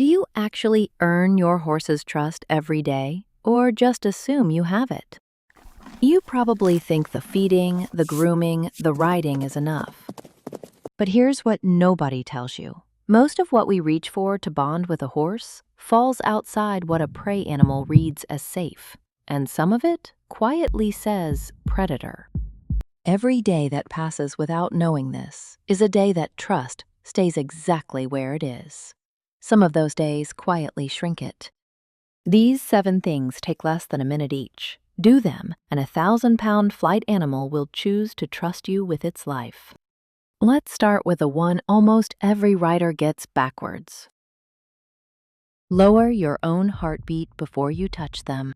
Do you actually earn your horse's trust every day, or just assume you have it? You probably think the feeding, the grooming, the riding is enough. But here's what nobody tells you. Most of what we reach for to bond with a horse falls outside what a prey animal reads as safe, and some of it quietly says predator. Every day that passes without knowing this is a day that trust stays exactly where it is. Some of those days quietly shrink it. These 7 things take less than a minute each. Do them, and a 1,000-pound flight animal will choose to trust you with its life. Let's start with the one almost every rider gets backwards. Lower your own heartbeat before you touch them.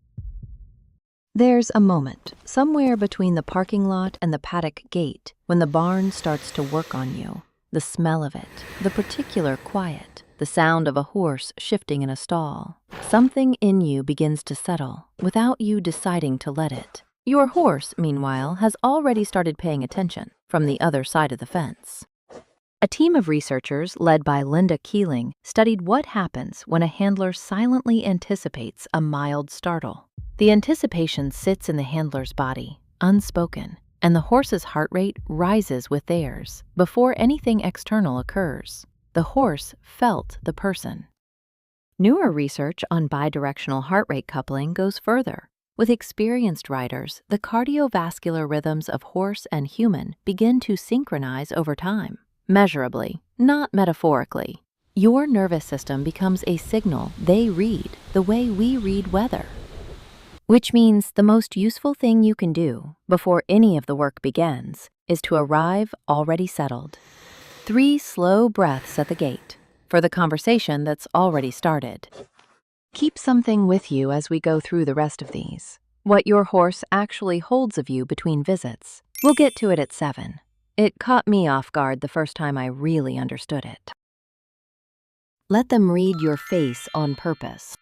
There's a moment, somewhere between the parking lot and the paddock gate, when the barn starts to work on you. The smell of it, the particular quiet, the sound of a horse shifting in a stall. Something in you begins to settle, without you deciding to let it. Your horse, meanwhile, has already started paying attention from the other side of the fence. A team of researchers led by Keeling studied what happens when a handler silently anticipates a mild startle. The anticipation sits in the handler's body, unspoken, and the horse's heart rate rises with theirs before anything external occurs. The horse felt the person. Newer research on bidirectional heart rate coupling goes further. With experienced riders, the cardiovascular rhythms of horse and human begin to synchronize over time, measurably, not metaphorically. Your nervous system becomes a signal they read the way we read weather. Which means the most useful thing you can do before any of the work begins is to arrive already settled. 3 slow breaths at the gate for the conversation that's already started. Keep something with you as we go through the rest of these. What your horse actually holds of you between visits. We'll get to it at 7. It caught me off guard the first time I really understood it. Let them read your face on purpose.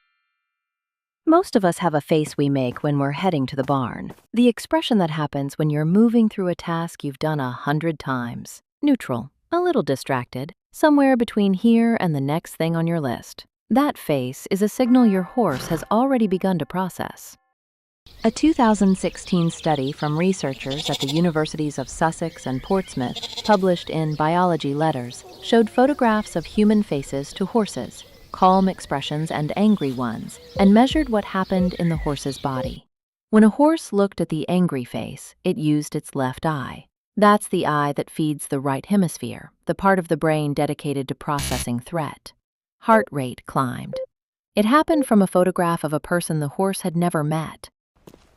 Most of us have a face we make when we're heading to the barn. The expression that happens when you're moving through a task you've done 100 times. Neutral, a little distracted, somewhere between here and the next thing on your list. That face is a signal your horse has already begun to process. A 2016 study from researchers at the Universities of Sussex and Portsmouth, published in Biology Letters, showed photographs of human faces to horses, calm expressions and angry ones, and measured what happened in the horse's body. When a horse looked at the angry face, it used its left eye. That's the eye that feeds the right hemisphere, the part of the brain dedicated to processing threat. Heart rate climbed. It happened from a photograph of a person the horse had never met.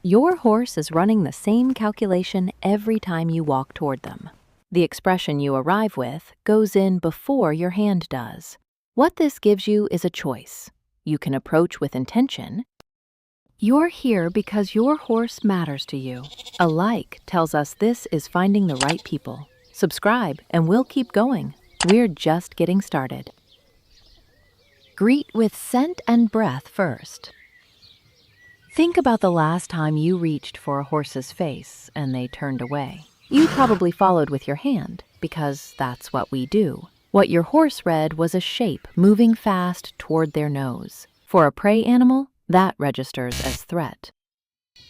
Your horse is running the same calculation every time you walk toward them. The expression you arrive with goes in before your hand does. What this gives you is a choice. You can approach with intention. You're here because your horse matters to you. A like tells us this is finding the right people. Subscribe and we'll keep going. We're just getting started. Greet with scent and breath first. Think about the last time you reached for a horse's face and they turned away. You probably followed with your hand, because that's what we do. What your horse read was a shape moving fast toward their nose. For a prey animal, that registers as threat.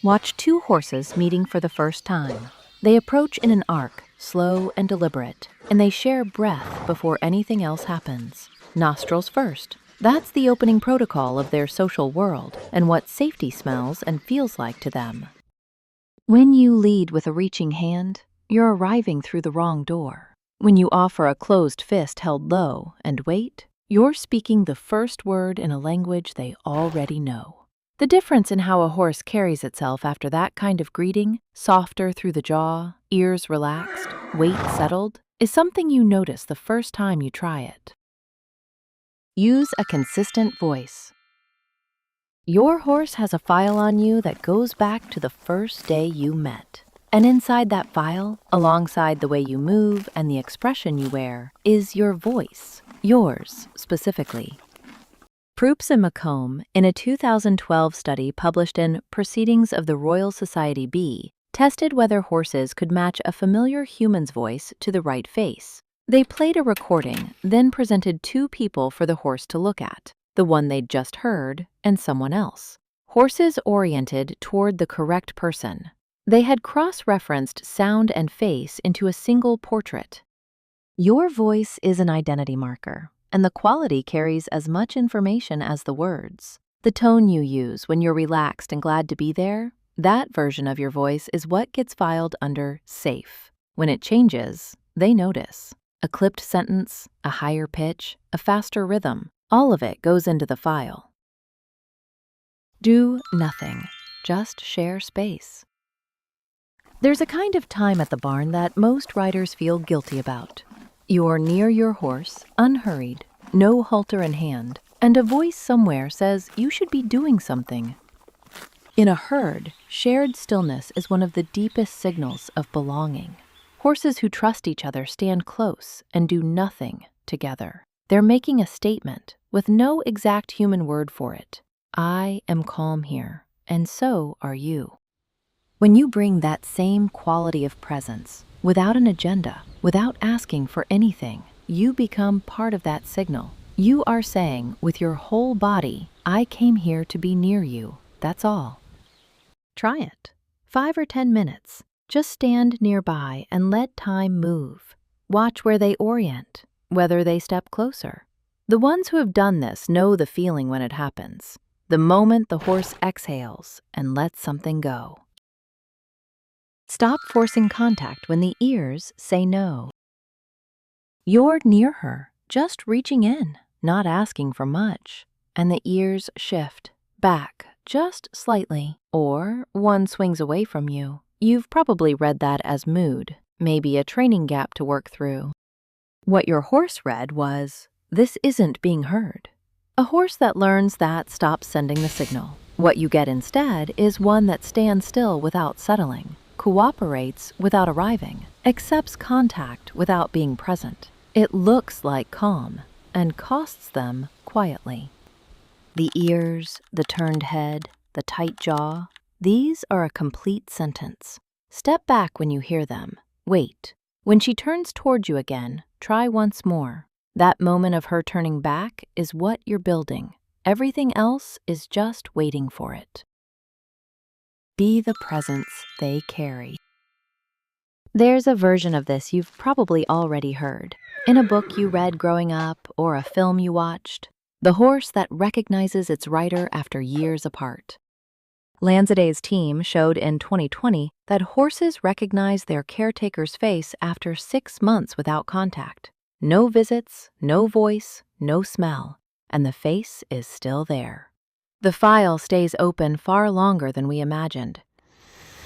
Watch 2 horses meeting for the first time. They approach in an arc, slow and deliberate, and they share breath before anything else happens. Nostrils first. That's the opening protocol of their social world and what safety smells and feels like to them. When you lead with a reaching hand, you're arriving through the wrong door. When you offer a closed fist held low and wait, you're speaking the first word in a language they already know. The difference in how a horse carries itself after that kind of greeting, softer through the jaw, ears relaxed, weight settled, is something you notice the first time you try it. Use a consistent voice. Your horse has a file on you that goes back to the first day you met. And inside that file, alongside the way you move and the expression you wear, is your voice, yours specifically. Proops and McComb, in a 2012 study published in Proceedings of the Royal Society B, tested whether horses could match a familiar human's voice to the right face. They played a recording, then presented 2 people for the horse to look at. the one they'd just heard, and someone else. Horses oriented toward the correct person. They had cross-referenced sound and face into a single portrait. Your voice is an identity marker, and the quality carries as much information as the words. The tone you use when you're relaxed and glad to be there, that version of your voice is what gets filed under safe. When it changes, they notice. A clipped sentence, a higher pitch, a faster rhythm, all of it goes into the file. Do nothing, just share space. There's a kind of time at the barn that most riders feel guilty about. You're near your horse, unhurried, no halter in hand, and a voice somewhere says you should be doing something. In a herd, shared stillness is one of the deepest signals of belonging. Horses who trust each other stand close and do nothing together. They're making a statement with no exact human word for it. I am calm here, and so are you. When you bring that same quality of presence, without an agenda, without asking for anything, you become part of that signal. You are saying with your whole body, I came here to be near you, that's all. Try it. 5 or 10 minutes. Just stand nearby and let time move. Watch where they orient, whether they step closer. The ones who have done this know the feeling when it happens. The moment the horse exhales and lets something go. Stop forcing contact when the ears say no. You're near her, just reaching in, not asking for much, and the ears shift back just slightly, or one swings away from you. You've probably read that as mood, maybe a training gap to work through. What your horse read was, this isn't being heard. A horse that learns that stops sending the signal. What you get instead is one that stands still without settling, cooperates without arriving, accepts contact without being present. It looks like calm and costs them quietly. The ears, the turned head, the tight jaw, these are a complete sentence. Step back when you hear them. Wait. When she turns toward you again, try once more. That moment of her turning back is what you're building. Everything else is just waiting for it. Be the presence they carry. There's a version of this you've probably already heard. In a book you read growing up or a film you watched. The horse that recognizes its rider after years apart. Lanzaday's team showed in 2020 that horses recognize their caretaker's face after 6 months without contact. No visits, no voice, no smell, and the face is still there. The file stays open far longer than we imagined.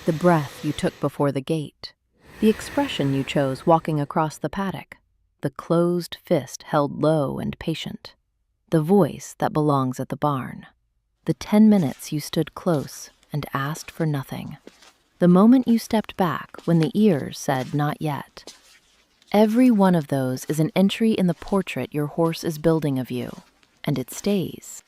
The breath you took before the gate, the expression you chose walking across the paddock, the closed fist held low and patient, the voice that belongs at the barn. The 10 minutes you stood close and asked for nothing. The moment you stepped back when the ears said not yet. Every one of those is an entry in the portrait your horse is building of you, and it stays.